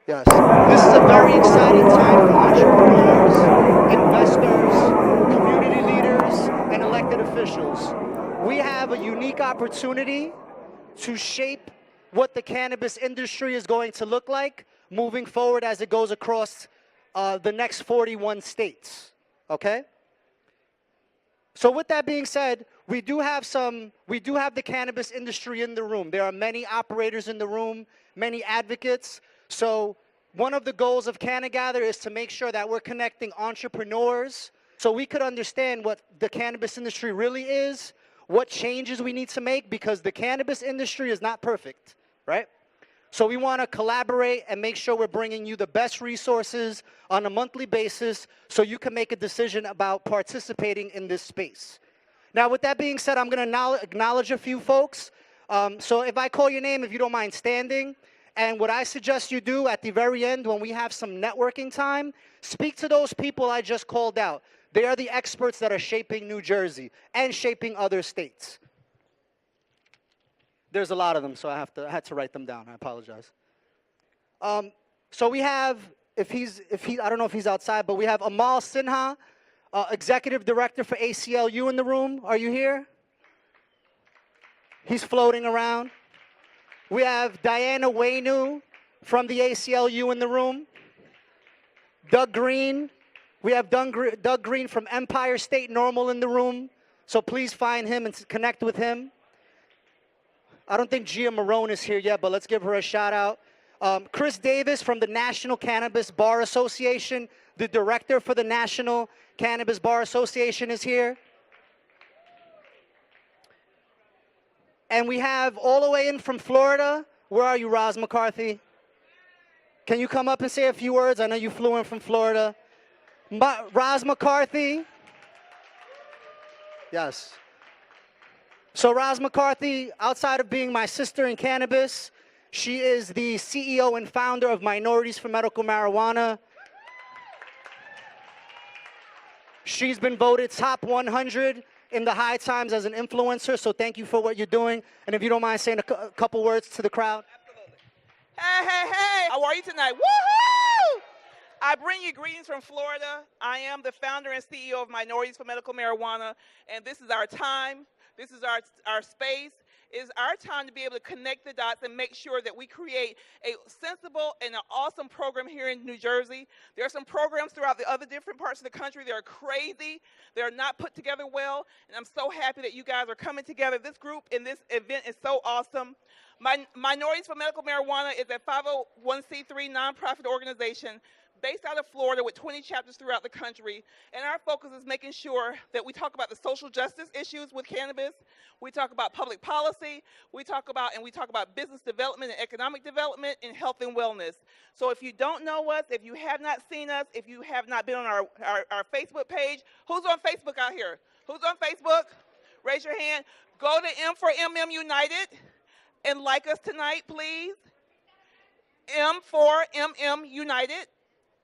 Yes. This is a very exciting time for entrepreneurs, investors, community leaders, and elected officials. We have a unique opportunity to shape what the cannabis industry is going to look like moving forward as it goes across the next 41 states, okay? So with that being said, we do have the cannabis industry in the room. There are many operators in the room, many advocates. So one of the goals of CannaGather is to make sure that we're connecting entrepreneurs so we could understand what the cannabis industry really is, what changes we need to make, because the cannabis industry is not perfect, right? So we want to collaborate and make sure we're bringing you the best resources on a monthly basis so you can make a decision about participating in this space. Now, with that being said, I'm going to acknowledge a few folks. So if I call your name, if you don't mind standing, and what I suggest you do at the very end when we have some networking time, speak to those people I just called out. They are the experts that are shaping New Jersey and shaping other states. There's a lot of them, so I had to write them down. I apologize. So we have, I don't know if he's outside, but we have Amal Sinha, Executive Director for ACLU in the room. Are you here? He's floating around. We have Diana Wainu from the ACLU in the room. Doug Green. We have Doug Green from Empire State Normal in the room. So please find him and connect with him. I don't think Gia Marone is here yet, but let's give her a shout out. Chris Davis from the National Cannabis Bar Association, the director for the National Cannabis Bar Association is here. And we have all the way in from Florida. Where are you, Roz McCarthy? Can you come up and say a few words? I know you flew in from Florida. Roz McCarthy. Yes. So Roz McCarthy, outside of being my sister in cannabis, she is the CEO and founder of Minorities for Medical Marijuana. She's been voted top 100 in the High Times as an influencer, so thank you for what you're doing. And if you don't mind saying a couple words to the crowd. Absolutely. Hey, how are you tonight? Woohoo! I bring you greetings from Florida. I am the founder and CEO of Minorities for Medical Marijuana, and this is our time. This is our space. It is our time to be able to connect the dots and make sure that we create a sensible and an awesome program here in New Jersey. There are some programs throughout the other different parts of the country that are crazy. They're not put together well, and I'm so happy that you guys are coming together. This group and this event is so awesome. Minorities for Medical Marijuana is a 501c3 nonprofit organization based out of Florida with 20 chapters throughout the country. And our focus is making sure that we talk about the social justice issues with cannabis. We talk about public policy. We talk about business development and economic development and health and wellness. So if you don't know us, if you have not seen us, if you have not been on our Facebook page, who's on Facebook out here? Who's on Facebook? Raise your hand. Go to M for MM United and like us tonight, please. M for MM United.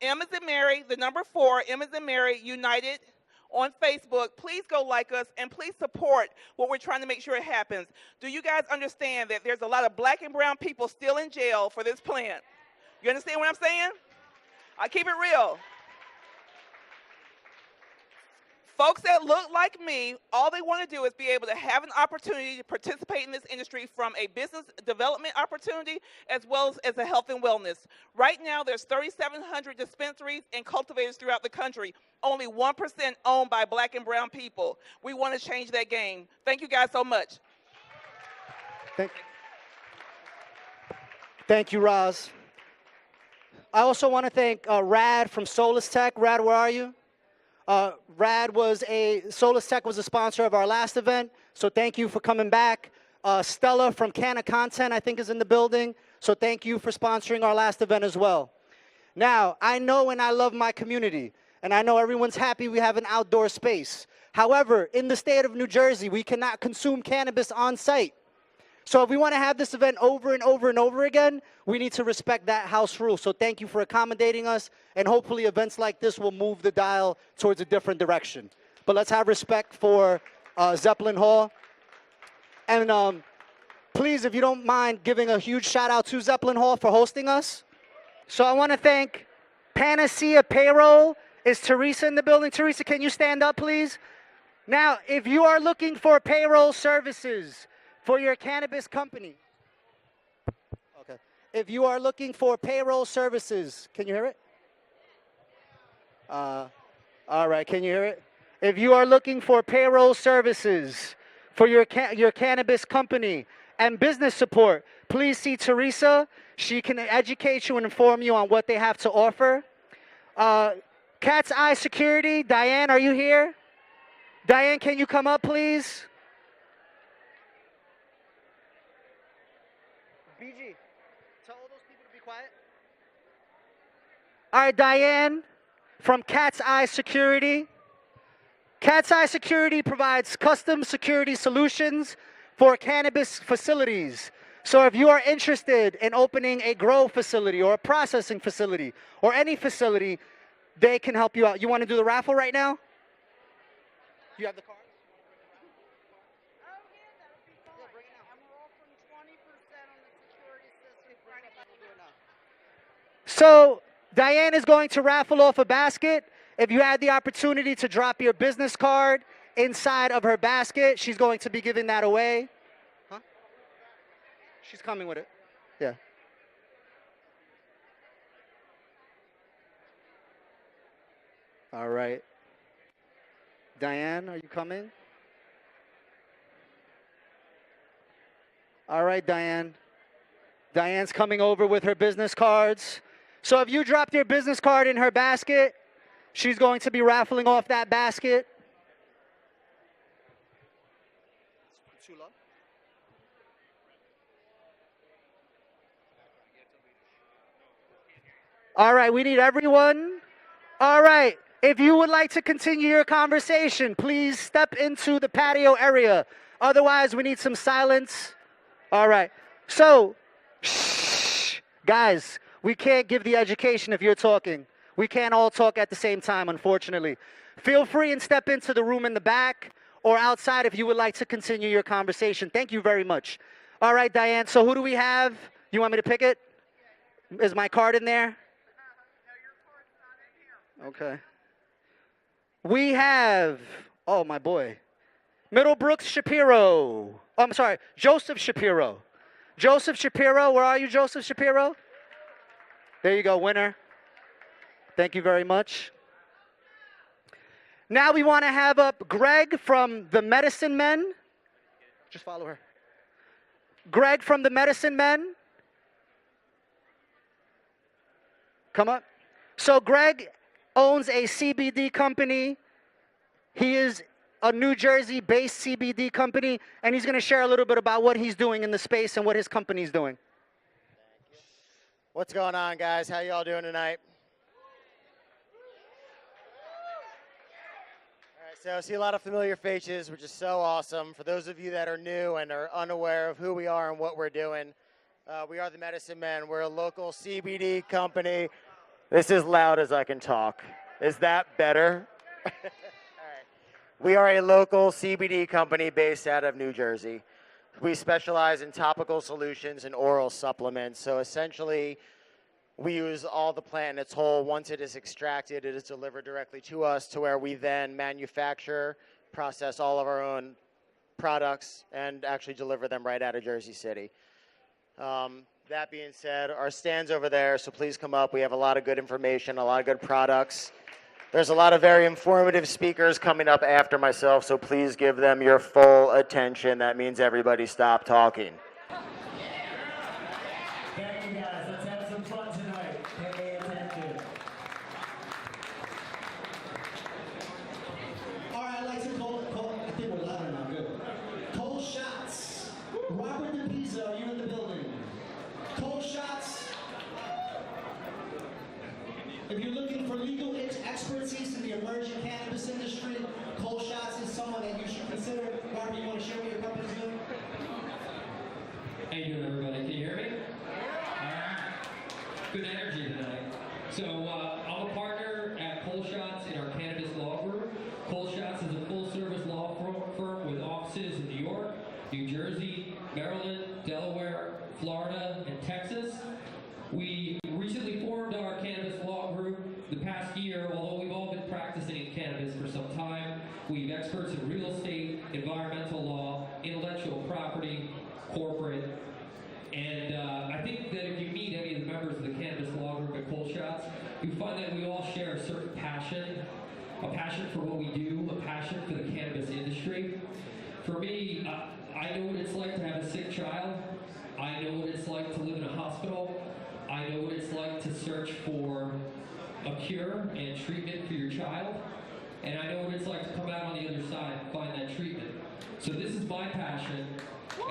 M is in Mary, the number 4, M is in Mary, United on Facebook. Please go like us and please support what we're trying to make sure it happens. Do you guys understand that there's a lot of black and brown people still in jail for this plant? You understand what I'm saying? I keep it real. Folks that look like me, all they want to do is be able to have an opportunity to participate in this industry from a business development opportunity as well as a health and wellness. Right now, there's 3,700 dispensaries and cultivators throughout the country. Only 1% owned by black and brown people. We want to change that game. Thank you guys so much. Thank you, Roz. I also want to thank Rad from Solus Tech. Rad, where are you? Solus Tech was a sponsor of our last event, so thank you for coming back. Stella from Canna Content, I think, is in the building, so thank you for sponsoring our last event as well. Now, I know and I love my community, and I know everyone's happy we have an outdoor space. However, in the state of New Jersey, we cannot consume cannabis on site. So if we want to have this event over and over and over again, we need to respect that house rule. So thank you for accommodating us, and hopefully events like this will move the dial towards a different direction. But let's have respect for Zeppelin Hall. And please, if you don't mind, giving a huge shout out to Zeppelin Hall for hosting us. So I want to thank Panacea Payroll. Is Teresa in the building? Teresa, can you stand up, please? Now, if you are looking for payroll services for your cannabis company, okay. If you are looking for payroll services, can you hear it? All right, can you hear it? If you are looking for payroll services for your cannabis company and business support, please see Teresa. She can educate you and inform you on what they have to offer. Cat's Eye Security, Diane, are you here? Diane, can you come up, please? BG, tell all those people to be quiet. All right, Diane from Cat's Eye Security. Cat's Eye Security provides custom security solutions for cannabis facilities. So if you are interested in opening a grow facility or a processing facility or any facility, they can help you out. You want to do the raffle right now? You have the card? Oh, yeah, that would be fine. Yeah, bring it out. And we're offering 20% on the security system for anybody. So Diane is going to raffle off a basket. If you had the opportunity to drop your business card inside of her basket, she's going to be giving that away. Huh? She's coming with it. Yeah. All right. Diane, are you coming? All right, Diane. Diane's coming over with her business cards. So if you dropped your business card in her basket, she's going to be raffling off that basket. Too low? All right, we need everyone. All right, if you would like to continue your conversation, please step into the patio area. Otherwise, we need some silence. All right, so, shh, guys, we can't give the education if you're talking. We can't all talk at the same time, unfortunately. Feel free and step into the room in the back or outside if you would like to continue your conversation. Thank you very much. All right, Diane, so who do we have? You want me to pick it? Is my card in there? Okay. We have, oh, my boy, Middlebrooks Shapiro. Oh, I'm sorry, Joseph Shapiro. Joseph Shapiro, where are you, Joseph Shapiro? There you go, winner. Thank you very much. Now we want to have up Greg from the Medicine Men. Just follow her. Greg from the Medicine Men. Come up. So Greg owns a CBD company. He is a New Jersey-based CBD company, and he's going to share a little bit about what he's doing in the space and what his company's doing. What's going on, guys? How y'all doing tonight? All right, so I see a lot of familiar faces, which is so awesome. For those of you that are new and are unaware of who we are and what we're doing, we are the Medicine Men. We're a local CBD company. This is loud as I can talk. Is that better? All right. We are a local CBD company based out of New Jersey. We specialize in topical solutions and oral supplements. So essentially, we use all the plant in its whole. Once it is extracted, it is delivered directly to us to where we then manufacture, process all of our own products, and actually deliver them right out of Jersey City. That being said, our stand's over there, so please come up. We have a lot of good information, a lot of good products. There's a lot of very informative speakers coming up after myself, so please give them your full attention. That means everybody stop talking. Thank you, guys. Let's have some fun tonight. Pay attention. All right, I'd like to call I think we're louder now, good. Cold shots. Robert DePisa, are you in the building? Cold shots. If you're looking for legal expertise in the emerging cannabis industry, Cold Shots is someone that you should consider. Robert, you want to share what your company's doing? How you doing, everybody? Can you hear me? All right. Good energy tonight. So I'm a partner at Cold Shots in our cannabis law firm. Cold Shots is a full-service law firm with offices in New York, New Jersey, Maryland, Delaware, Florida, and Texas. We recently formed passion for what we do, a passion for the cannabis industry. For me, I know what it's like to have a sick child. I know what it's like to live in a hospital. I know what it's like to search for a cure and treatment for your child. And I know what it's like to come out on the other side and find that treatment. So this is my passion,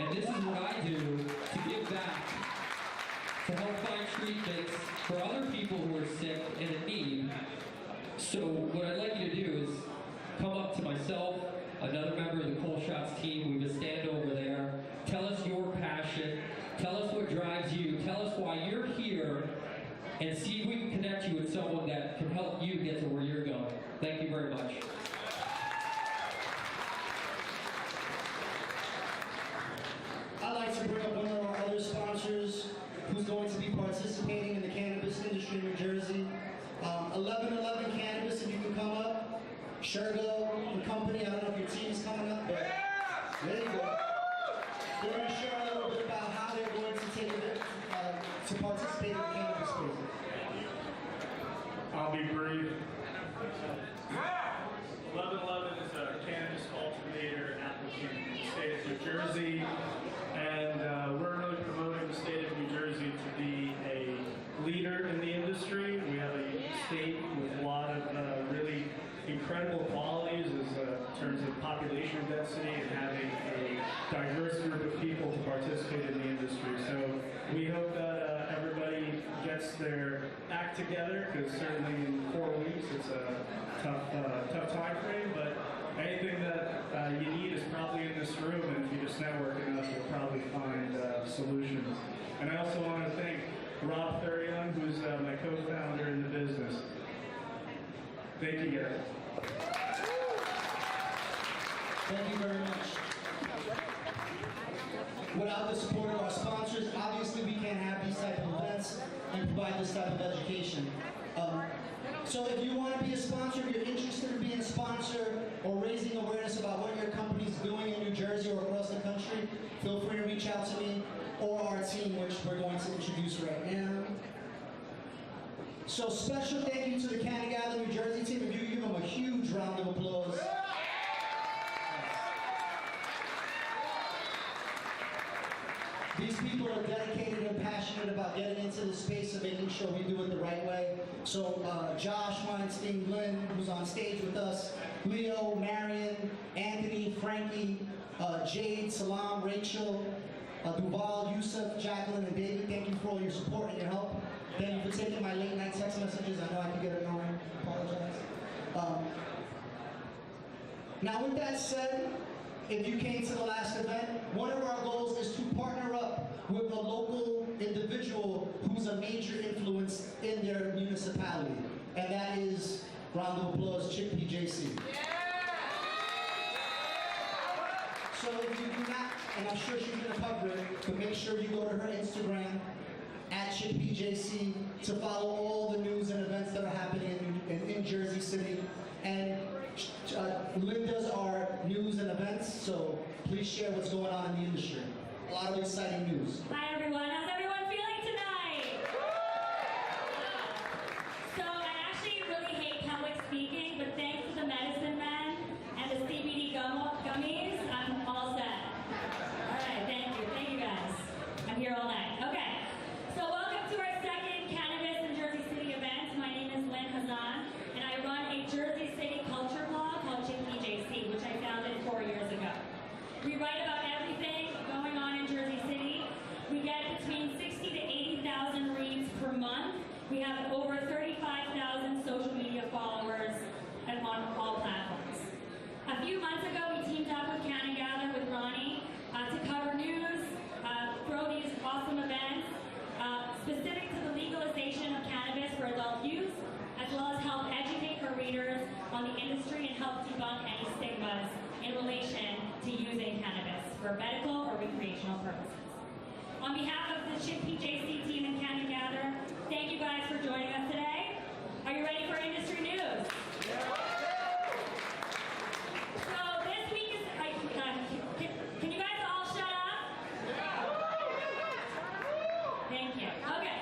and this is what I do to give back, to help find treatments for other people who are sick and in need. So what I'd like you to do is come up to myself, another member of the Cold Shots team. We have a stand over there. Tell us your passion. Tell us what drives you. Tell us why you're here, and see if we can connect you with someone that can help you get to where you're going. Thank you very much. I'd like to bring up one of our other sponsors who's going to be participating in the cannabis industry in New Jersey. 1111 Cannabis, if you can come up. Shergo and company, I don't know if your team is coming up, but there you go. They're going to share a little bit about how they're going to take it to participate in the cannabis space. I'll be brief. 1111 is a cannabis cultivator applicant in the state of New Jersey, and we're really promoting the state of New Jersey to be a leader in the industry. We have a state with a lot of really incredible qualities in terms of population density and having a diverse group of people to participate in the industry. So we hope that everybody gets their act together, because certainly in 4 weeks it's a tough time frame, but anything that you need is probably in this room, and if you just network enough, you'll probably find solutions. And I also want to thank Rob Thurion, who's my co-founder in the business. Thank you, guys. Thank you very much. Without the support of our sponsors, obviously we can't have these type of events and provide this type of education. So if you want to be a sponsor, if you're interested in being a sponsor or raising awareness about what your company's doing in New Jersey or across the country, feel free to reach out to me or our team, which we're going to introduce right now. So special thank you to the CannaGather New Jersey team. If you give them a huge round of applause. These people are dedicated and passionate about getting into the space and making sure we do it the right way. So Josh, Weinstein, Lynn, who's on stage with us, Leo, Marion, Anthony, Frankie, Jade, Salam, Rachel, Duval, Yusuf, Jacqueline, and David, thank you for all your support and your help. Thank you for taking my late night text messages. I know I can get annoying. I apologize. Now with that said, if you came to the last event, one of our goals is to partner up with a local individual who's a major influence in their municipality. And that is, round of applause, Chick PJC. Yeah! So if you do not, and I'm sure she's going to cover it, but make sure you go to her Instagram, @ChickPJC, to follow all the news and events that are happening in Jersey City. And Lynn does our news and events, so please share what's going on in the industry. A lot of exciting news. Hi everyone, how's everyone feeling tonight? So I actually really hate public speaking, but thanks to the Medicine Man and the CBD gummies, I'm all set. Alright, thank you guys. I'm here all night. Okay, so welcome to our second Cannabis in Jersey City event. My name is Lynn Hazan, and I run a Jersey City culture blog called Chick PJC, which I founded 4 years ago. We write about everything going on in Jersey City. We get between 60 to 80,000 reads per month. We have over 35,000 social media followers on all platforms. A few months ago, we teamed up with CannaGather with Ronnie to cover news, throw these awesome events specific to the legalization of cannabis for adult use, as well as help educate her readers on the industry and help debunk any stigmas in relation to using cannabis for medical or recreational purposes. On behalf of the Chick PJC team and CannaGather, thank you guys for joining us today. Are you ready for industry news? So this week is, can you guys all shut up? Thank you. Okay.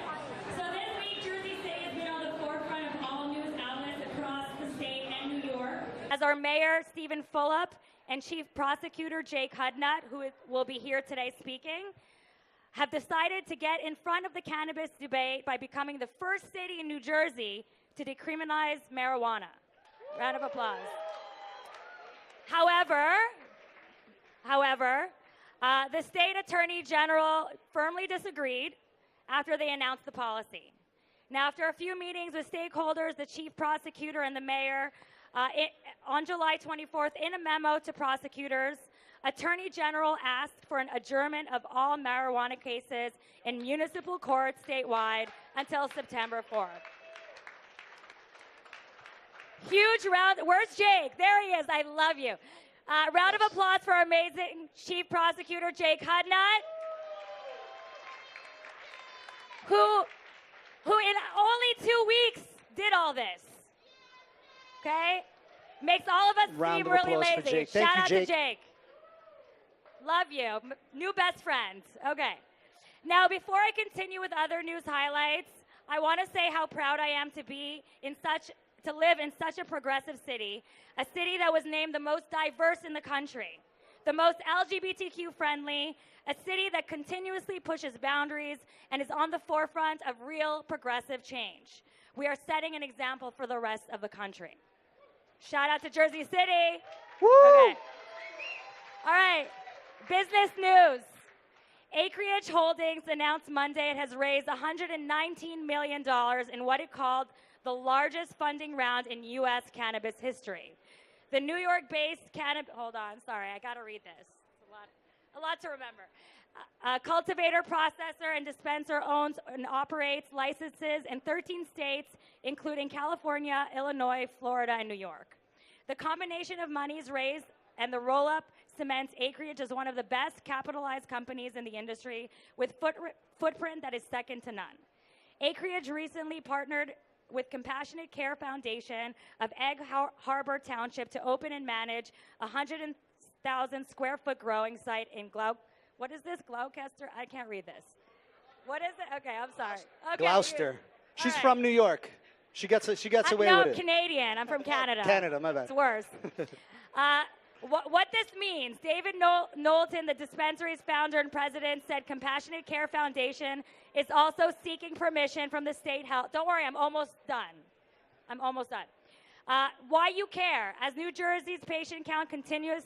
So this week, Jersey City has been on the forefront of all news outlets across the state and New York As our mayor, Stephen Fulop, and chief prosecutor, Jake Hudnut, who will be here today speaking, have decided to get in front of the cannabis debate by becoming the first city in New Jersey to decriminalize marijuana. Round of applause. However, the state attorney general firmly disagreed after they announced the policy. Now, after a few meetings with stakeholders, the chief prosecutor and the mayor, on July 24th, in a memo to prosecutors, Attorney General asked for an adjournment of all marijuana cases in municipal courts statewide until September 4th. Huge round. Where's Jake? There he is. I love you. Round of applause for our amazing chief prosecutor, Jake Hudnut, who in only 2 weeks did all this. Okay? Makes all of us seem really lazy. Shout out to Jake. Love you. New best friends. Okay. Now, before I continue with other news highlights, I want to say how proud I am to live in such a progressive city, a city that was named the most diverse in the country, the most LGBTQ friendly, a city that continuously pushes boundaries and is on the forefront of real progressive change. We are setting an example for the rest of the country. Shout out to Jersey City. Woo! Okay. All right. Business news. Acreage Holdings announced Monday it has raised $119 million in what it called the largest funding round in U.S. cannabis history. The New York-based cannabis, hold on, sorry, I gotta read this. It's a lot to remember. Cultivator, processor, and dispenser owns and operates licenses in 13 states, including California, Illinois, Florida, and New York. The combination of monies raised and the roll-up cements Acreage as one of the best capitalized companies in the industry with footprint that is second to none. Acreage recently partnered with Compassionate Care Foundation of Egg Harbor Township to open and manage a 100,000 square foot growing site in what is this? Gloucester? I can't read this. What is it? Okay, I'm sorry. Okay, Gloucester. She's right. from New York. She gets away with it. No, I'm Canadian. I'm from Canada. Canada, my bad. It's worse. What this means, David Knowlton, the dispensary's founder and president, said Compassionate Care Foundation is also seeking permission from the state health. Don't worry, I'm almost done. Why you care? As New Jersey's patient count continues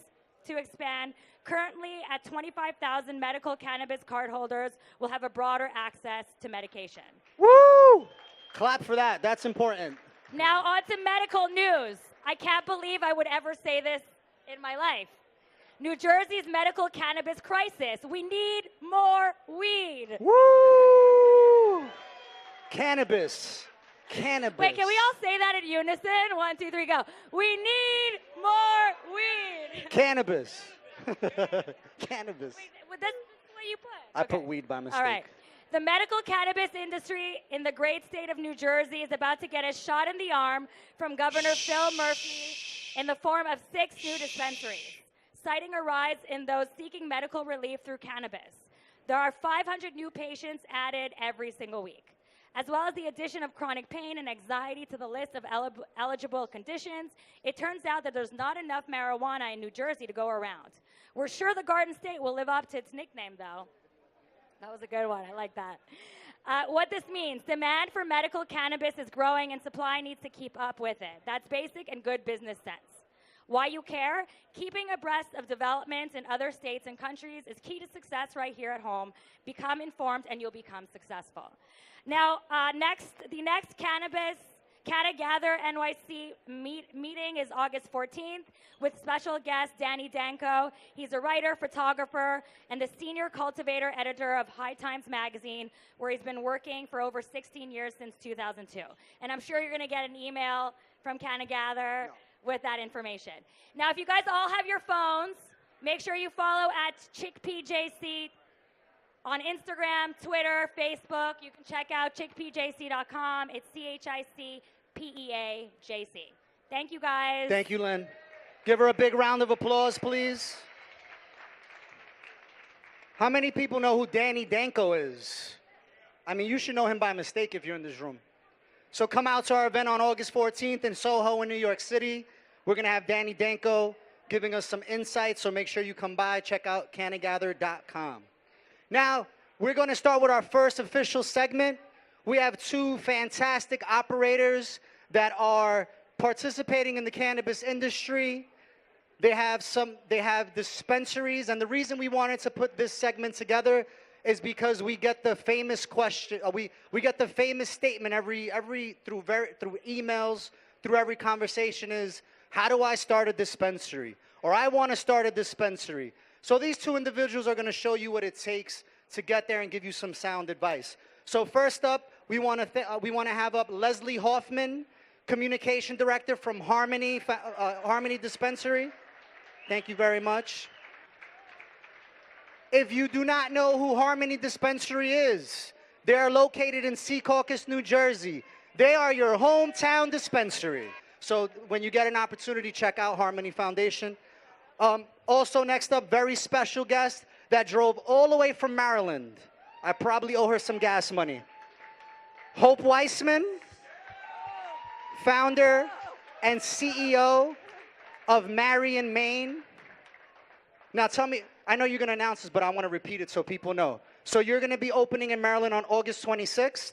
to expand, currently at 25,000 medical cannabis cardholders will have a broader access to medication. Woo! Clap for that. That's important. Now on to medical news. I can't believe I would ever say this in my life. New Jersey's medical cannabis crisis. We need more weed. Woo! Cannabis. Cannabis. Wait, can we all say that in unison? 1, 2, 3, go. We need more weed. Cannabis. Cannabis. Wait, that's what you put. I put weed by mistake. All right. The medical cannabis industry in the great state of New Jersey is about to get a shot in the arm from Governor Phil Murphy in the form of 6 new dispensaries, citing a rise in those seeking medical relief through cannabis. There are 500 new patients added every single week, as well as the addition of chronic pain and anxiety to the list of eligible conditions. It turns out that there's not enough marijuana in New Jersey to go around. We're sure the Garden State will live up to its nickname, though. That was a good one. I like that. What this means, demand for medical cannabis is growing and supply needs to keep up with it. That's basic and good business sense. Why you care? Keeping abreast of developments in other states and countries is key to success right here at home. Become informed and you'll become successful. Now, the next CannaGather NYC meeting is August 14th with special guest Danny Danko. He's a writer, photographer, and the senior cultivator editor of High Times magazine, where he's been working for over 16 years since 2002. And I'm sure you're going to get an email from CannaGather with that information. Now, if you guys all have your phones, make sure you follow at ChickPJC on Instagram, Twitter, Facebook. You can check out chickpjc.com. It's ChickPeajc. Thank you, guys. Thank you, Lynn. Give her a big round of applause, please. How many people know who Danny Danko is? I mean, you should know him by mistake if you're in this room. So come out to our event on August 14th in Soho in New York City. We're going to have Danny Danko giving us some insights, so make sure you come by. Check out CannaGather.com. Now, we're going to start with our first official segment. We have two fantastic operators that are participating in the cannabis industry. They have dispensaries, and the reason we wanted to put this segment together is because we get the famous question, we get the famous statement through emails, through every conversation is, how do I start a dispensary? Or I want to start a dispensary. So these two individuals are going to show you what it takes to get there and give you some sound advice. So first up, we want to have up Leslie Hoffman, Communication Director from Harmony Dispensary. Thank you very much. If you do not know who Harmony Dispensary is, they are located in Secaucus, New Jersey. They are your hometown dispensary. So when you get an opportunity, check out Harmony Foundation. Also next up, very special guest that drove all the way from Maryland. I probably owe her some gas money. Hope Weissman, founder and CEO of Marion, Maine. Now tell me, I know you're going to announce this, but I want to repeat it so people know. So you're going to be opening in Maryland on August 26th,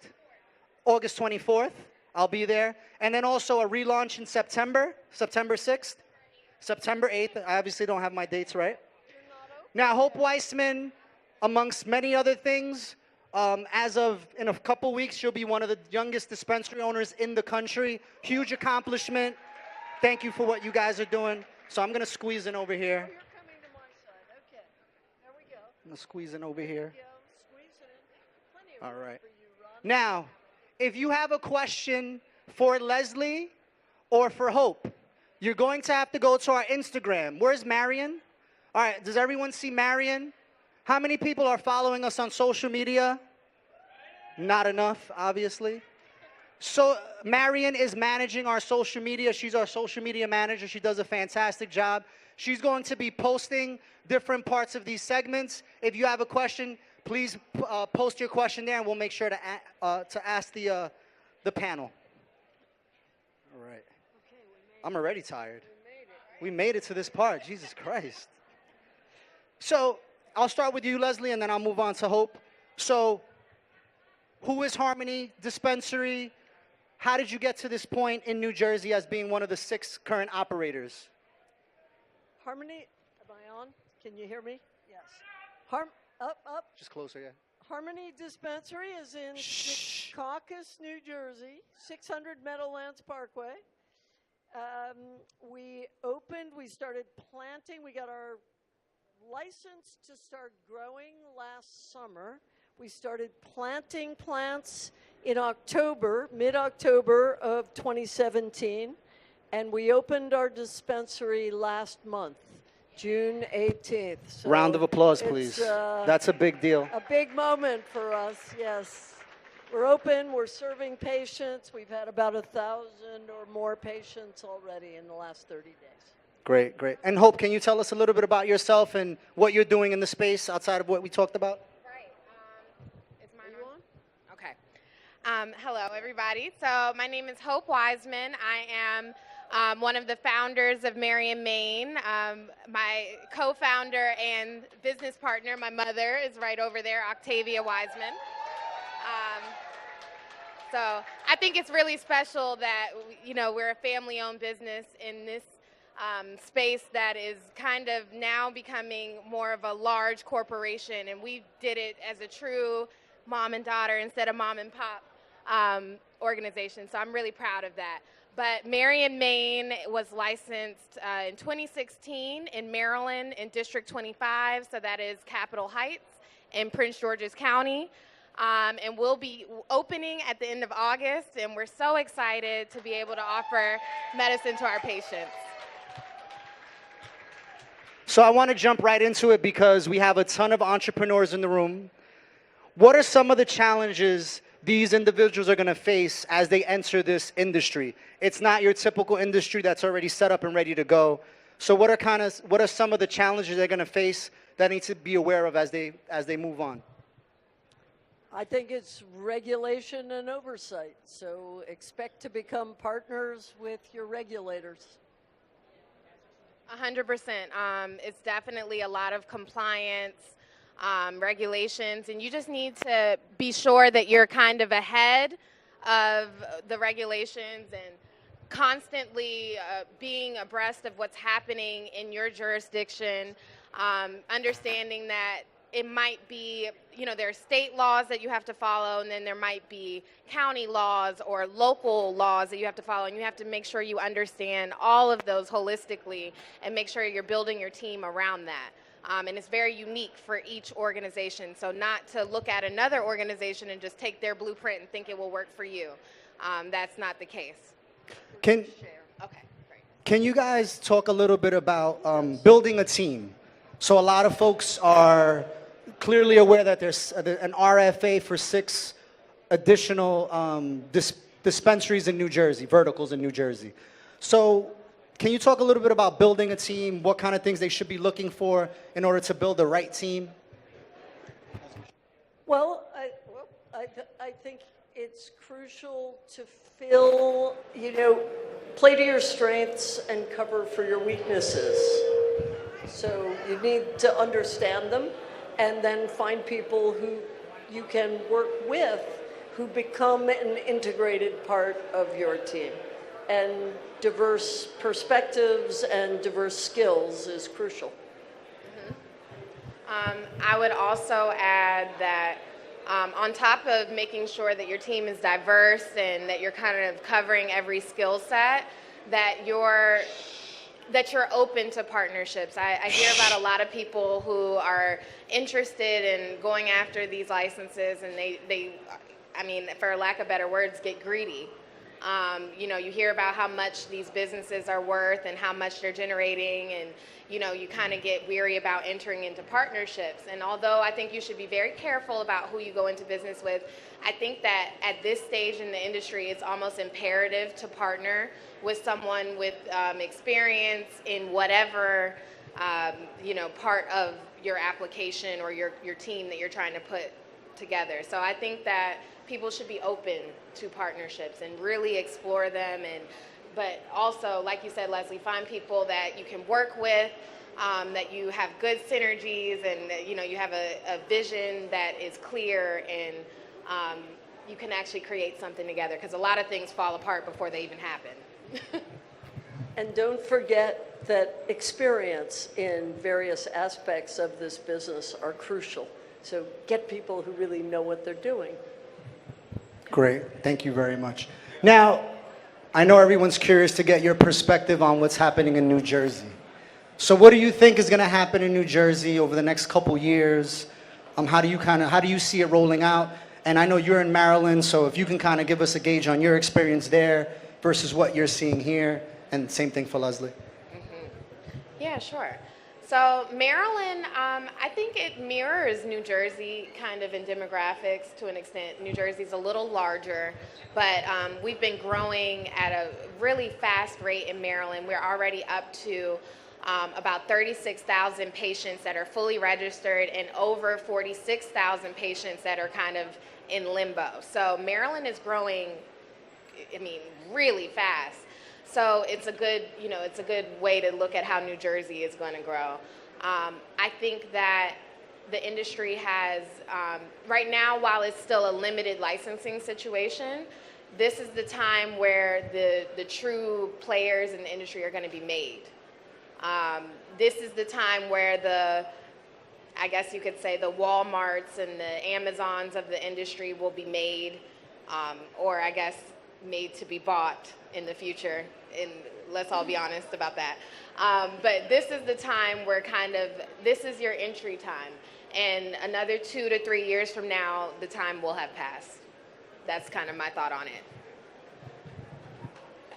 August 24th. I'll be there. And then also a relaunch in September 6th, September 8th. I obviously don't have my dates right. Now, Hope Weissman, amongst many other things, as of in a couple weeks, she'll be one of the youngest dispensary owners in the country. Huge accomplishment. Thank you for what you guys are doing. So I'm going to squeeze in over here. You're coming to my side. Okay. There we go. I'm going to squeeze in over here. Squeeze in. Plenty of All room right. for you, Ron. Now, if you have a question for Leslie or for Hope, you're going to have to go to our Instagram. Where's Marion? All right, does everyone see Marion? How many people are following us on social media? Not enough, obviously. So Marion is managing our social media. She's our social media manager. She does a fantastic job. She's going to be posting different parts of these segments. If you have a question, please post your question there, and we'll make sure to ask the panel. All right. I'm already tired. We made it to this part. Jesus Christ. So I'll start with you, Leslie, and then I'll move on to Hope. So who is Harmony Dispensary? How did you get to this point in New Jersey as being one of the 6 current operators? Harmony, am I on? Can you hear me? Yes. Up. Just closer, yeah. Harmony Dispensary is in Secaucus, New Jersey, 600 Meadowlands Parkway. We started planting. We got our license to start growing last summer. We started planting plants in October, mid-October of 2017, and we opened our dispensary last month, June 18th. So round of applause, please. That's a big deal. A big moment for us, yes. We're open, we're serving patients. We've had about 1,000 or more patients already in the last 30 days. Great, great. And Hope, can you tell us a little bit about yourself and what you're doing in the space outside of what we talked about? Right. Is mine on? Okay. Hello, everybody. So my name is Hope Wiseman. I am one of the founders of Marion, Maine. My co-founder and business partner, my mother, is right over there, Octavia Wiseman. So I think it's really special that, we're a family-owned business in this space that is kind of now becoming more of a large corporation, and we did it as a true mom and daughter instead of mom and pop organization. So I'm really proud of that. But Marion, Maine was licensed in 2016 in Maryland in District 25, so that is Capitol Heights in Prince George's County. And we'll be opening at the end of August, and we're so excited to be able to offer medicine to our patients. So I want to jump right into it because we have a ton of entrepreneurs in the room. What are some of the challenges these individuals are going to face as they enter this industry? It's not your typical industry that's already set up and ready to go. So what are some of the challenges they're going to face that need to be aware of as they move on? I think it's regulation and oversight. So expect to become partners with your regulators. 100%. It's definitely a lot of compliance, regulations, and you just need to be sure that you're kind of ahead of the regulations and constantly being abreast of what's happening in your jurisdiction, understanding that it might be, there are state laws that you have to follow, and then there might be county laws or local laws that you have to follow, and you have to make sure you understand all of those holistically and make sure you're building your team around that. And it's very unique for each organization, so not to look at another organization and just take their blueprint and think it will work for you. That's not the case. Can you guys talk a little bit about building a team? So a lot of folks are clearly aware that there's an RFA for 6 additional dispensaries in New Jersey, verticals in New Jersey. So can you talk a little bit about building a team, what kind of things they should be looking for in order to build the right team? Well, I think it's crucial to fill, play to your strengths and cover for your weaknesses. So you need to understand them and then find people who you can work with who become an integrated part of your team. And diverse perspectives and diverse skills is crucial. I would also add that on top of making sure that your team is diverse and that you're kind of covering every skill set, that you're open to partnerships. I hear about a lot of people who are interested in going after these licenses, and they for lack of better words, get greedy. You hear about how much these businesses are worth and how much they're generating, and you kind of get weary about entering into partnerships. And although I think you should be very careful about who you go into business with, I think that at this stage in the industry, it's almost imperative to partner with someone with experience in whatever part of your application or your team that you're trying to put together. So I think that people should be open to partnerships and really explore them, but also, like you said, Leslie, find people that you can work with, that you have good synergies, and that, you have a vision that is clear, and you can actually create something together, because a lot of things fall apart before they even happen. And don't forget that experience in various aspects of this business are crucial. So get people who really know what they're doing. Great, thank you very much. Now, I know everyone's curious to get your perspective on what's happening in New Jersey. So what do you think is gonna happen in New Jersey over the next couple years? How do you see it rolling out? And I know you're in Maryland, so if you can kind of give us a gauge on your experience there versus what you're seeing here, and same thing for Leslie. Yeah, sure. So Maryland, I think it mirrors New Jersey kind of in demographics to an extent. New Jersey's a little larger, but we've been growing at a really fast rate in Maryland. We're already up to about 36,000 patients that are fully registered and over 46,000 patients that are kind of in limbo. So Maryland is growing, really fast. So it's a good way to look at how New Jersey is going to grow. I think that the industry has, right now, while it's still a limited licensing situation, this is the time where the true players in the industry are going to be made. This is the time where I guess you could say the Walmarts and the Amazons of the industry will be made, or I guess made to be bought in the future, and let's all be honest about that. But this is the time where this is your entry time, and another 2 to 3 years from now, the time will have passed. That's kind of my thought on it.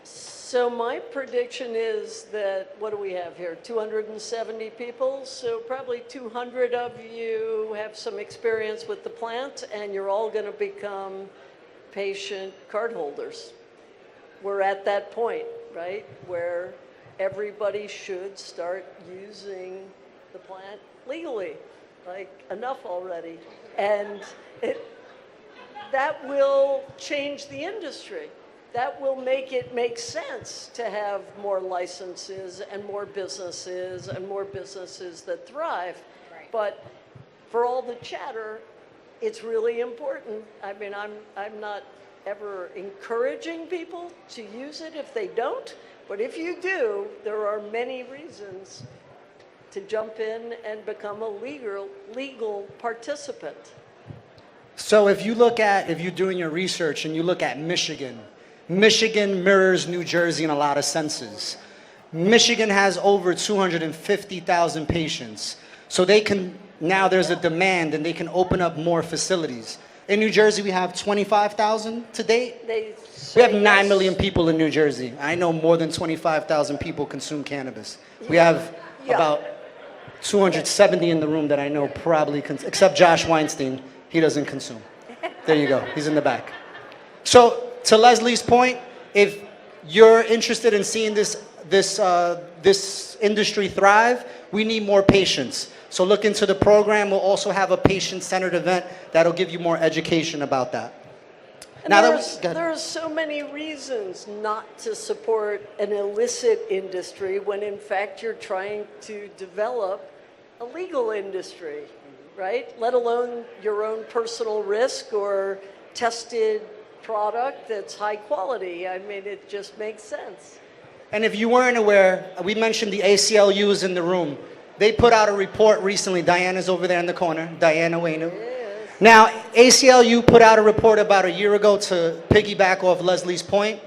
So my prediction is that, what do we have here, 270 people? So probably 200 of you have some experience with the plant, and you're all going to become patient card holders. We're at that point, right, where everybody should start using the plant legally, like enough already. And that will change the industry. that will make it make sense to have more licenses and more businesses that thrive. Right. But for all the chatter, it's really important. I mean, I'm not ever encouraging people to use it if they don't, but if you do, there are many reasons to jump in and become a legal participant. So if you're doing your research and you look at Michigan mirrors New Jersey in a lot of senses. Michigan has over 250,000 patients. So now there's a demand and they can open up more facilities. In New Jersey, we have 25,000 to date. We have 9 million people in New Jersey. I know more than 25,000 people consume cannabis. We have about 270 in the room that I know probably, except Josh Weinstein, he doesn't consume. There you go, he's in the back. So to Leslie's point, if you're interested in seeing this industry thrive, we need more patients. So look into the program. We'll also have a patient-centered event that'll give you more education about that. And there are so many reasons not to support an illicit industry when in fact you're trying to develop a legal industry, right? Let alone your own personal risk or tested product that's high quality. I mean, it just makes sense. And if you weren't aware, we mentioned the ACLUs in the room. They put out a report recently. Diane is over there in the corner. Diane Owenu. Yes. Now, ACLU put out a report about a year ago to piggyback off Leslie's point.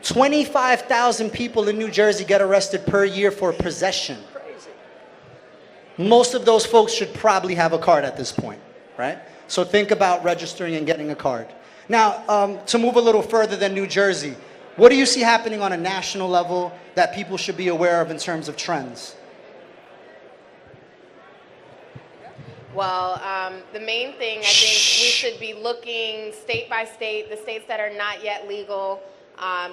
25,000 people in New Jersey get arrested per year for possession. Crazy. Most of those folks should probably have a card at this point, right? So think about registering and getting a card. Now, to move a little further than New Jersey, what do you see happening on a national level that people should be aware of in terms of trends? Well, the main thing, I think we should be looking state by state, the states that are not yet legal,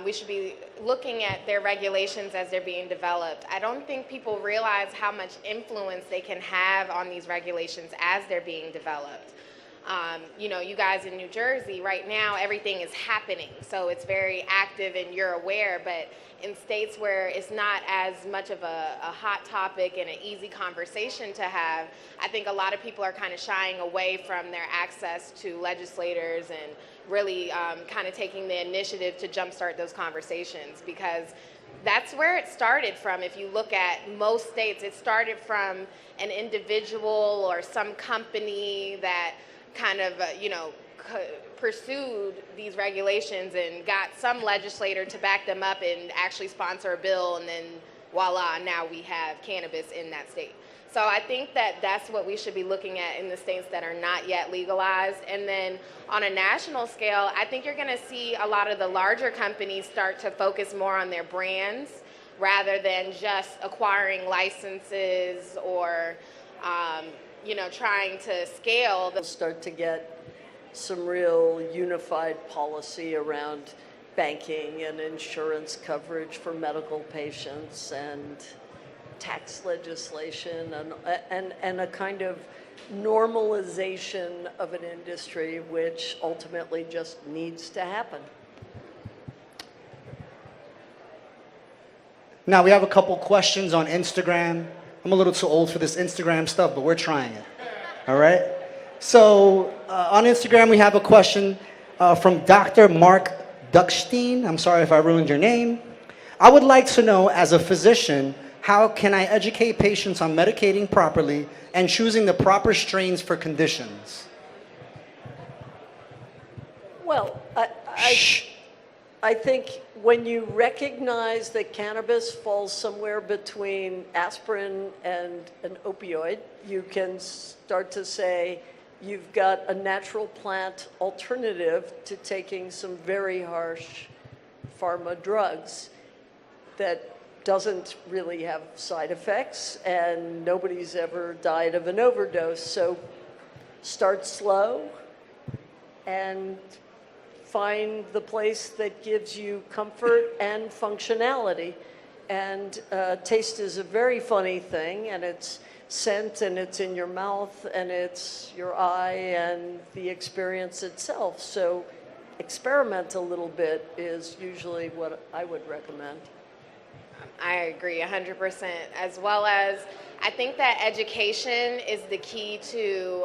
we should be looking at their regulations as they're being developed. I don't think people realize how much influence they can have on these regulations as they're being developed. You know, you guys in New Jersey, right now, everything is happening, so it's very active and you're aware, but in states where it's not as much of a hot topic and an easy conversation to have, I think a lot of people are kind of shying away from their access to legislators and really kind of taking the initiative to jumpstart those conversations, because that's where it started from. If you look at most states, it started from an individual or some company that kind of, pursued these regulations and got some legislator to back them up and actually sponsor a bill, and then voila, now we have cannabis in that state. So I think that that's what we should be looking at in the states that are not yet legalized. And then on a national scale, I think you're going to see a lot of the larger companies start to focus more on their brands rather than just acquiring licenses or trying to scale. They'll start to get some real unified policy around banking and insurance coverage for medical patients and tax legislation and a kind of normalization of an industry which ultimately just needs to happen. Now we have a couple questions on Instagram. I'm a little too old for this Instagram stuff, but we're trying it. All right? So on Instagram, we have a question from Dr. Mark Duckstein. I'm sorry if I ruined your name. I would like to know, as a physician, how can I educate patients on medicating properly and choosing the proper strains for conditions? Well, I think when you recognize that cannabis falls somewhere between aspirin and an opioid, you can start to say you've got a natural plant alternative to taking some very harsh pharma drugs that doesn't really have side effects and nobody's ever died of an overdose. So start slow and find the place that gives you comfort and functionality. And taste is a very funny thing, and it's scent, and it's in your mouth, and it's your eye, and the experience itself. So experiment a little bit is usually what I would recommend. I agree 100%, as well as I think that education is the key to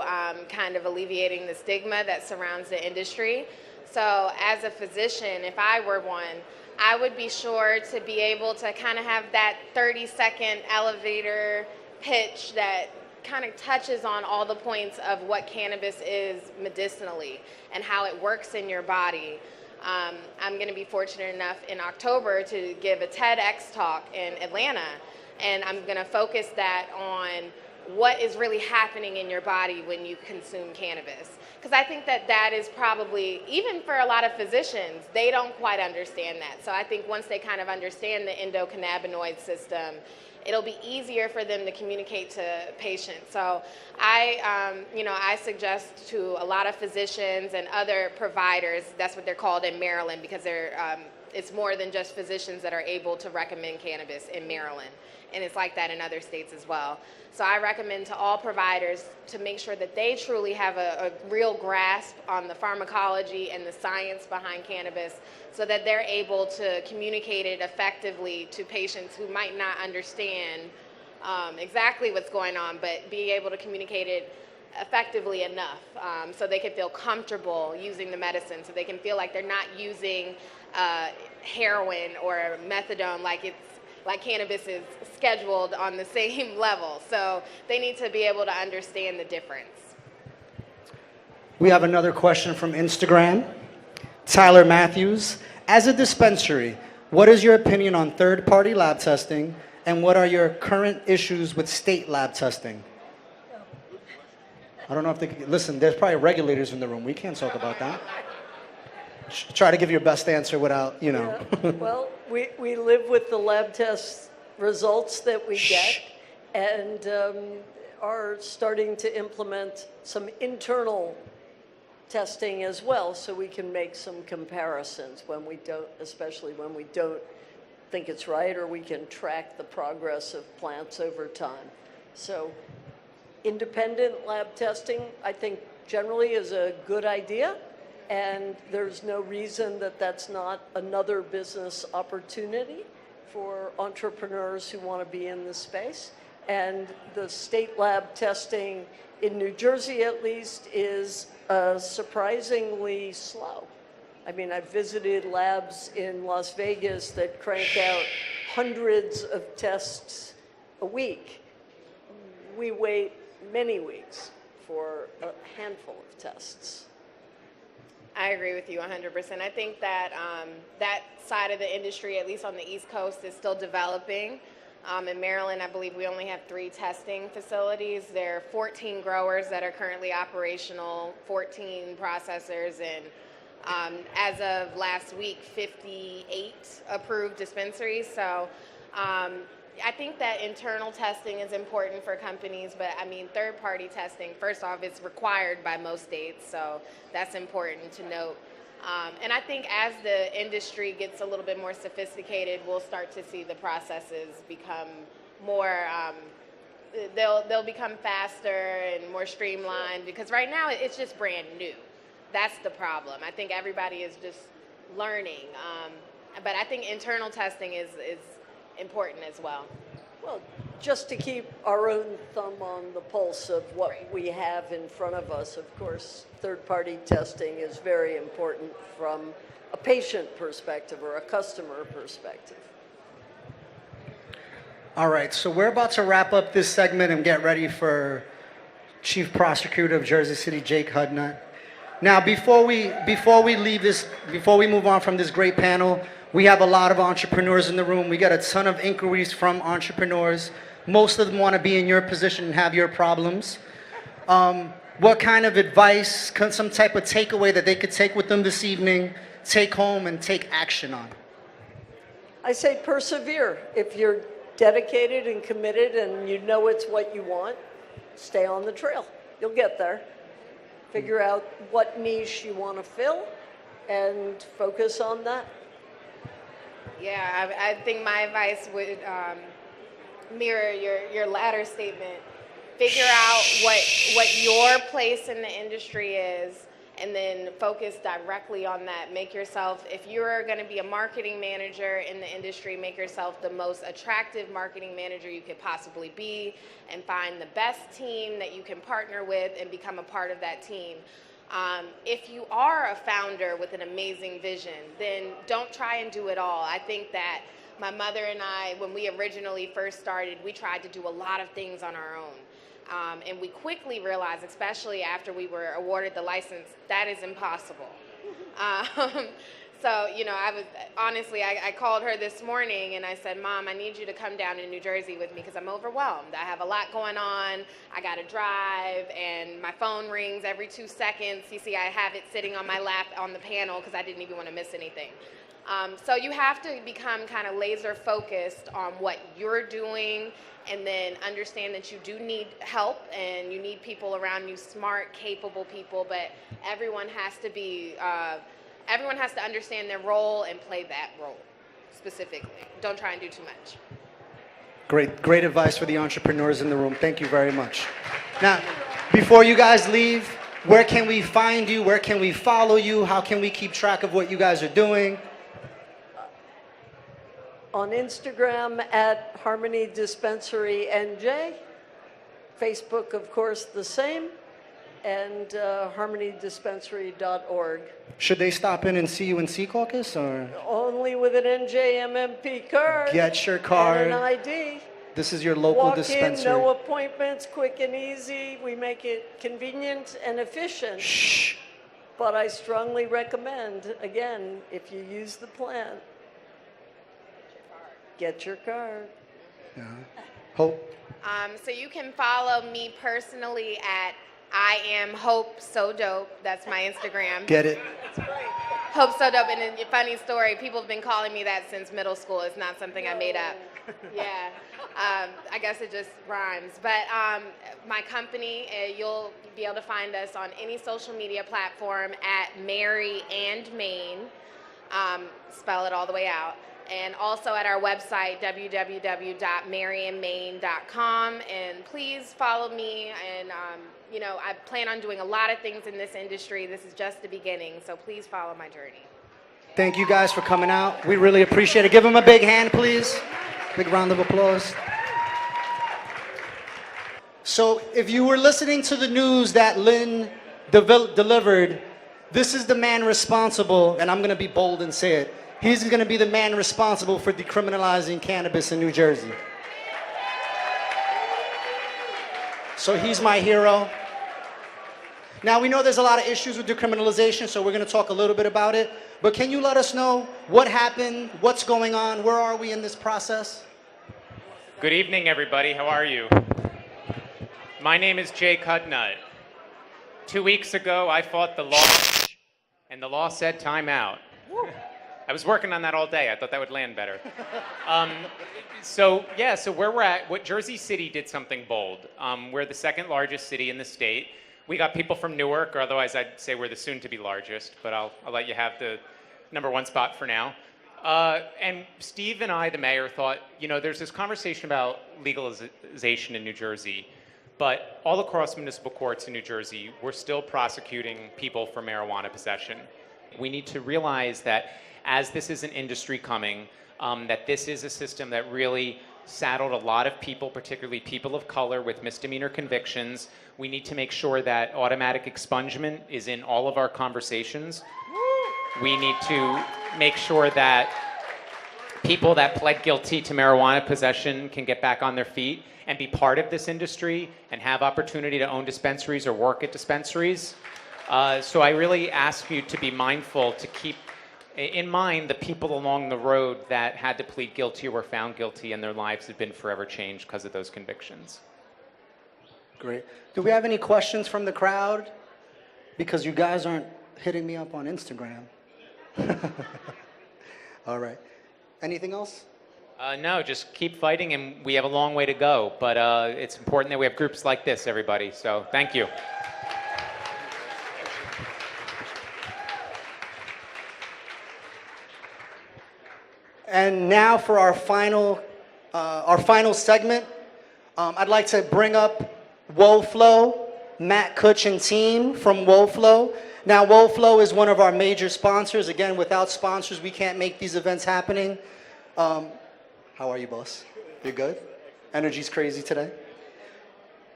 kind of alleviating the stigma that surrounds the industry. So as a physician, if I were one, I would be sure to be able to kind of have that 30-second elevator pitch that kind of touches on all the points of what cannabis is medicinally and how it works in your body. I'm going to be fortunate enough in October to give a TEDx talk in Atlanta, and I'm going to focus that on what is really happening in your body when you consume cannabis. Because I think that that is probably, even for a lot of physicians, they don't quite understand that. So I think once they kind of understand the endocannabinoid system, it'll be easier for them to communicate to patients. So I suggest to a lot of physicians and other providers, that's what they're called in Maryland, because it's more than just physicians that are able to recommend cannabis in Maryland. And it's like that in other states as well. So I recommend to all providers to make sure that they truly have a real grasp on the pharmacology and the science behind cannabis, so that they're able to communicate it effectively to patients who might not understand exactly what's going on, but be able to communicate it effectively enough so they can feel comfortable using the medicine, so they can feel like they're not using heroin or methadone like cannabis is scheduled on the same level. So they need to be able to understand the difference. We have another question from Instagram. Tyler Matthews, as a dispensary, what is your opinion on third-party lab testing, and what are your current issues with state lab testing? I don't know if they can, listen, there's probably regulators in the room. We can't talk about that. Try to give your best answer without, Yeah. Well, we live with the lab test results that we get, and are starting to implement some internal testing as well, so we can make some comparisons when we don't, especially when we don't think it's right, or we can track the progress of plants over time. So independent lab testing, I think, generally is a good idea, and there's no reason that that's not another business opportunity for entrepreneurs who want to be in this space. And the state lab testing in New Jersey, at least, is surprisingly slow. I mean, I've visited labs in Las Vegas that crank out hundreds of tests a week. We wait many weeks for a handful of tests. I agree with you 100%. I think that that side of the industry, at least on the East Coast, is still developing. In Maryland, I believe we only have 3 testing facilities. There are 14 growers that are currently operational, 14 processors, and as of last week, 58 approved dispensaries. So I think that internal testing is important for companies, but I mean, third-party testing, first off, it's required by most states, so that's important to note. And I think as the industry gets a little bit more sophisticated, we'll start to see the processes become more, they'll become faster and more streamlined, because right now it's just brand new. That's the problem. I think everybody is just learning. But I think internal testing is important as well. Well, just to keep our own thumb on the pulse of what we have in front of us, of course, third-party testing is very important from a patient perspective or a customer perspective. All right, so we're about to wrap up this segment and get ready for Chief Prosecutor of Jersey City, Jake Hudnut. Now, before we move on from this great panel, we have a lot of entrepreneurs in the room. We got a ton of inquiries from entrepreneurs. Most of them want to be in your position and have your problems. What kind of advice, some type of takeaway that they could take with them this evening, take home and take action on? I say persevere. If you're dedicated and committed and you know it's what you want, stay on the trail. You'll get there. Figure out what niche you want to fill and focus on that. Yeah, I think my advice would mirror your latter statement. Figure out what your place in the industry is, and then focus directly on that. Make yourself, if you're going to be a marketing manager in the industry, make yourself the most attractive marketing manager you could possibly be, and find the best team that you can partner with and become a part of that team. If you are a founder with an amazing vision, then don't try and do it all. I think that my mother and I, when we originally first started, we tried to do a lot of things on our own. And we quickly realized, especially after we were awarded the license, that is impossible. So, you know, I called her this morning and I said, Mom, I need you to come down to New Jersey with me because I'm overwhelmed. I have a lot going on. I got to drive and my phone rings every 2 seconds. You see, I have it sitting on my lap on the panel because I didn't even want to miss anything. So you have to become kind of laser focused on what you're doing, and then understand that you do need help and you need people around you, smart, capable people, but everyone has to understand their role and play that role specifically. Don't try and do too much. Great advice for the entrepreneurs in the room. Thank you very much. Now, before you guys leave, where can we find you? Where can we follow you? How can we keep track of what you guys are doing? On Instagram at Harmony Dispensary NJ. Facebook, of course, the same. And harmonydispensary.org. Should they stop in and see you in Sea Caucus, or? Only with an NJMMP card. Get your card. And an ID. This is your local dispensary. Walk in, no appointments, quick and easy. We make it convenient and efficient. Shh. But I strongly recommend, again, if you use the plant, get your card. Yeah. Hope. So you can follow me personally at I am Hope So Dope. That's my Instagram. Get it? Hope So Dope. And a funny story, people have been calling me that since middle school. It's not something I made up. Yeah. I guess it just rhymes. But my company, you'll be able to find us on any social media platform at Mary and Maine. Spell it all the way out. And also at our website, www.maryandmaine.com. And please follow me. And, you know, I plan on doing a lot of things in this industry. This is just the beginning. So please follow my journey. Thank you guys for coming out. We really appreciate it. Give them a big hand, please. Big round of applause. So if you were listening to the news that Lynn delivered, this is the man responsible, and I'm going to be bold and say it. He's going to be the man responsible for decriminalizing cannabis in New Jersey. So he's my hero. Now, we know there's a lot of issues with decriminalization, so we're going to talk a little bit about it. But can you let us know what happened, what's going on, where are we in this process? Good evening, everybody. How are you? My name is Jay Cudnut. 2 weeks ago, I fought the law, and the law said time out. I was working on that all day. I thought that would land better. So where we're at, what Jersey City did something bold. We're the second largest city in the state. We got people from Newark, or otherwise I'd say we're the soon-to-be largest, but I'll let you have the #1 spot for now. And Steve and I, the mayor, thought, you know, there's this conversation about legalization in New Jersey, but all across municipal courts in New Jersey, we're still prosecuting people for marijuana possession. We need to realize that as this is an industry coming, that this is a system that really saddled a lot of people, particularly people of color, with misdemeanor convictions. We need to make sure that automatic expungement is in all of our conversations. We need to make sure that people that pled guilty to marijuana possession can get back on their feet and be part of this industry and have opportunity to own dispensaries or work at dispensaries. So I really ask you to be mindful, to keep in mind the people along the road that had to plead guilty or were found guilty and their lives have been forever changed because of those convictions. Great. Do we have any questions from the crowd? Because you guys aren't hitting me up on Instagram. All right. Anything else? No, just keep fighting, and we have a long way to go. But it's important that we have groups like this, everybody. So thank you. And now for our final segment, I'd like to bring up Woah Flow, Matt Kutch and team from Woah Flow. Now, Woah is one of our major sponsors. Again, without sponsors, we can't make these events happening. How are you, boss? You're good? Energy's crazy today.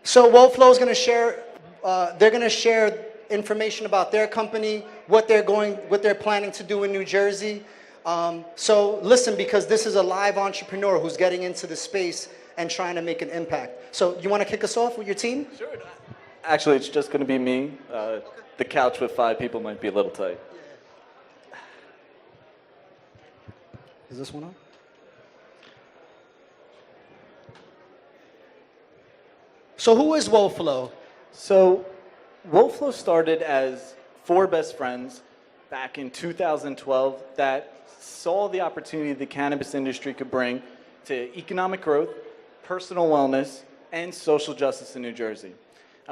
So Woah is going to share. They're going to share information about their company, what they're planning to do in New Jersey. So listen, because this is a live entrepreneur who's getting into the space and trying to make an impact. So you want to kick us off with your team? Sure. Actually, it's just going to be me. The couch with 5 people might be a little tight. Is this one on? So who is Woah? So Woah started as 4 best friends back in 2012 that saw the opportunity the cannabis industry could bring to economic growth, personal wellness, and social justice in New Jersey.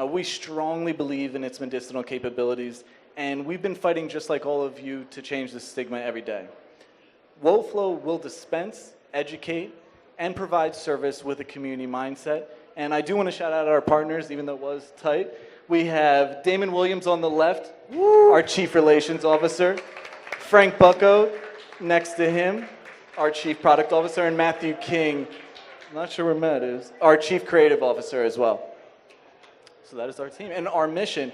We strongly believe in its medicinal capabilities, and we've been fighting just like all of you to change the stigma every day. Woah will dispense, educate, and provide service with a community mindset. And I do want to shout out our partners, even though it was tight. We have Damon Williams on the left, our Chief Relations Officer. Frank Bucco next to him, our Chief Product Officer. And Matthew King, I'm not sure where Matt is, our Chief Creative Officer as well. So that is our team. And our mission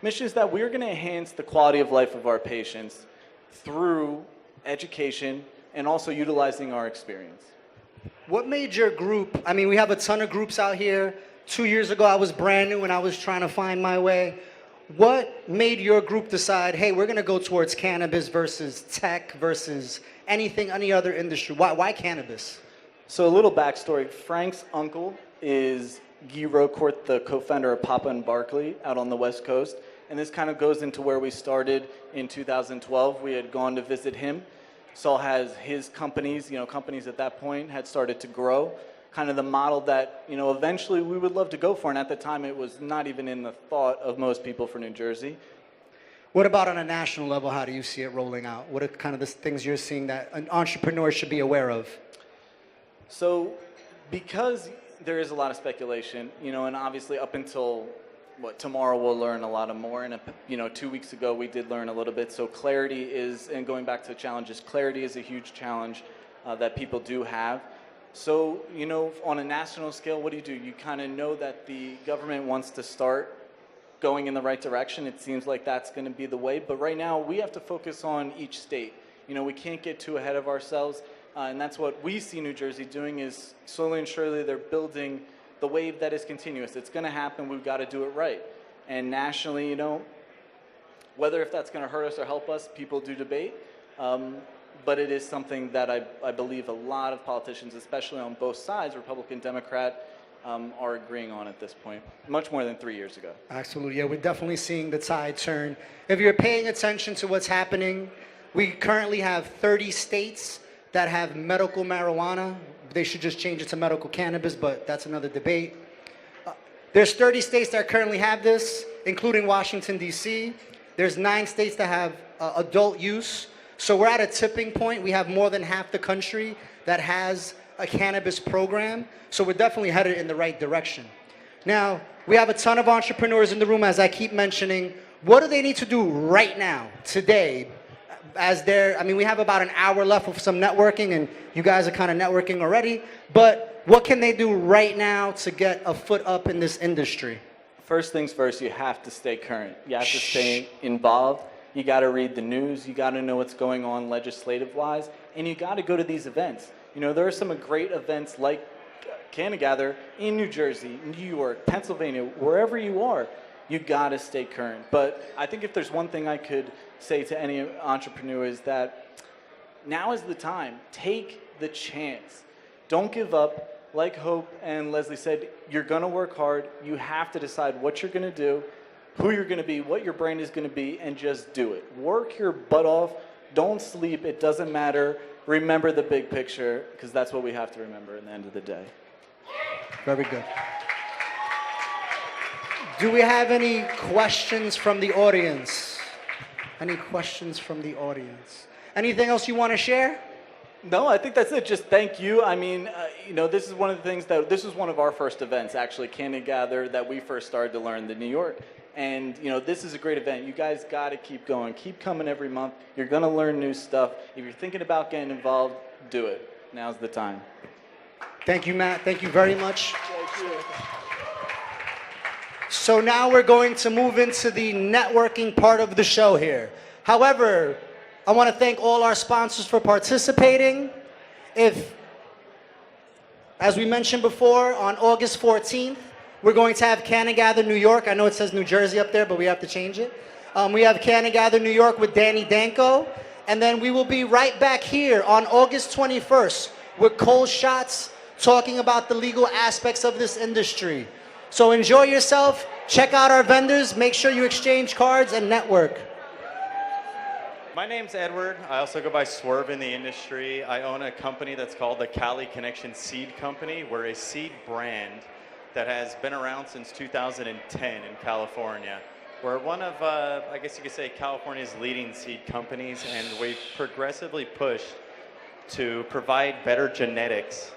is that we're going to enhance the quality of life of our patients through education and also utilizing our experience. What made your group, I mean, we have a ton of groups out here. 2 years ago, I was brand new and I was trying to find my way. What made your group decide, hey, we're going to go towards cannabis versus tech versus any other industry? Why cannabis? So a little backstory. Frank's uncle is Guy Rocourt, the co-founder of Papa and Barkley out on the West Coast. And this kind of goes into where we started in 2012. We had gone to visit him. Saul has his companies, companies at that point had started to grow. Kind of the model that, eventually we would love to go for. And at the time, it was not even in the thought of most people for New Jersey. What about on a national level? How do you see it rolling out? What are kind of the things you're seeing that an entrepreneur should be aware of? So because there is a lot of speculation, and obviously up until tomorrow we'll learn a lot more. And 2 weeks ago we did learn a little bit. So clarity is, and going back to the challenges, clarity is a huge challenge that people do have. So, on a national scale, what do? You kind of know that the government wants to start going in the right direction. It seems like that's going to be the way. But right now, we have to focus on each state. We can't get too ahead of ourselves. And that's what we see New Jersey doing is slowly and surely they're building the wave that is continuous. It's going to happen. We've got to do it right. And nationally, whether if that's going to hurt us or help us, people do debate. But it is something that I believe a lot of politicians, especially on both sides, Republican, Democrat, are agreeing on at this point, much more than 3 years ago. Absolutely, yeah, we're definitely seeing the tide turn. If you're paying attention to what's happening, we currently have 30 states that have medical marijuana. They should just change it to medical cannabis, but that's another debate. There's 30 states that currently have this, including Washington, D.C. There's 9 states that have adult use. So we're at a tipping point. We have more than half the country that has a cannabis program. So we're definitely headed in the right direction. Now, we have a ton of entrepreneurs in the room, as I keep mentioning. What do they need to do right now, today? We have about an hour left of some networking, and you guys are kind of networking already. But what can they do right now to get a foot up in this industry? First things first, you have to stay current. You have to stay involved. You got to read the news. You got to know what's going on legislative-wise. And you got to go to these events. There are some great events like CannaGather in New Jersey, New York, Pennsylvania, wherever you are. You got to stay current. But I think if there's one thing I could say to any entrepreneur is that now is the time. Take the chance. Don't give up. Like Hope and Leslie said, you're going to work hard. You have to decide what you're going to do, who you're going to be, what your brand is going to be, and just do it. Work your butt off. Don't sleep. It doesn't matter. Remember the big picture, because that's what we have to remember in the end of the day. Very good. Do we have any questions from the audience? Any questions from the audience? Anything else you want to share? No, I think that's it. Just thank you. I mean, this is one of the things this was one of our first events, actually, CannaGather, that we first started to learn in New York. And this is a great event. You guys got to keep going. Keep coming every month. You're going to learn new stuff. If you're thinking about getting involved, do it. Now's the time. Thank you, Matt. Thank you very much. So now we're going to move into the networking part of the show here. However, I want to thank all our sponsors for participating. As we mentioned before, on August 14th, we're going to have CannaGather New York. I know it says New Jersey up there, but we have to change it. We have CannaGather New York with Danny Danko. And then we will be right back here on August 21st with Cold Shots talking about the legal aspects of this industry. So enjoy yourself. Check out our vendors. Make sure you exchange cards and network. My name's Edward. I also go by Swerve in the industry. I own a company that's called the Cali Connection Seed Company. We're a seed brand that has been around since 2010 in California. We're one of, I guess you could say, California's leading seed companies, and we've progressively pushed to provide better genetics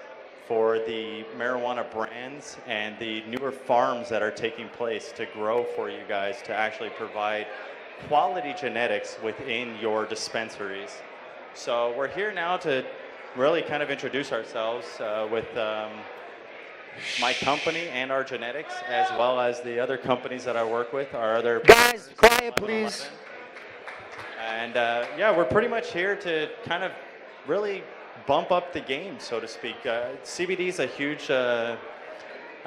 for the marijuana brands and the newer farms that are taking place to grow for you guys to actually provide quality genetics within your dispensaries. So we're here now to really kind of introduce ourselves with my company and our genetics, as well as the other companies that I work with, our other guys, quiet please. And yeah, we're pretty much here to kind of really bump up the game, so to speak. CBD is a huge, I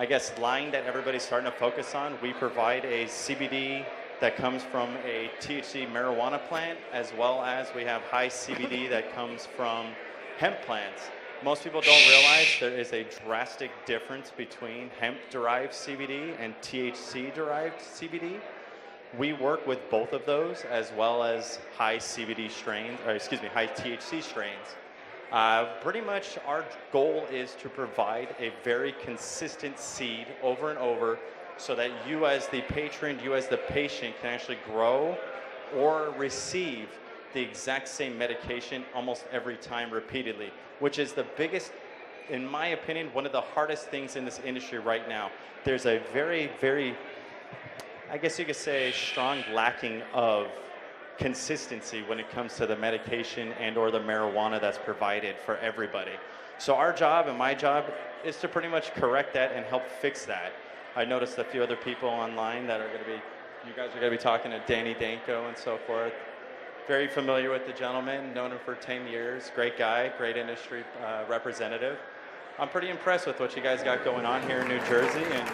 guess, line that everybody's starting to focus on. We provide a CBD that comes from a THC marijuana plant, as well as we have high CBD that comes from hemp plants. Most people don't realize there is a drastic difference between hemp-derived CBD and THC-derived CBD. We work with both of those, as well as high CBD strains, or excuse me, high THC strains. Pretty much our goal is to provide a very consistent seed over and over, so that you as the patron, you as the patient can actually grow or receive the exact same medication almost every time repeatedly, which is the biggest, in my opinion, one of the hardest things in this industry right now. There's a very, very, I guess you could say, strong lacking of consistency when it comes to the medication and or the marijuana that's provided for everybody. So our job and my job is to pretty much correct that and help fix that. I noticed a few other people online that are going to be, you guys are going to be talking to Danny Danko and so forth. Very familiar with the gentleman, known him for 10 years. Great guy, great industry representative. I'm pretty impressed with what you guys got going on here in New Jersey, and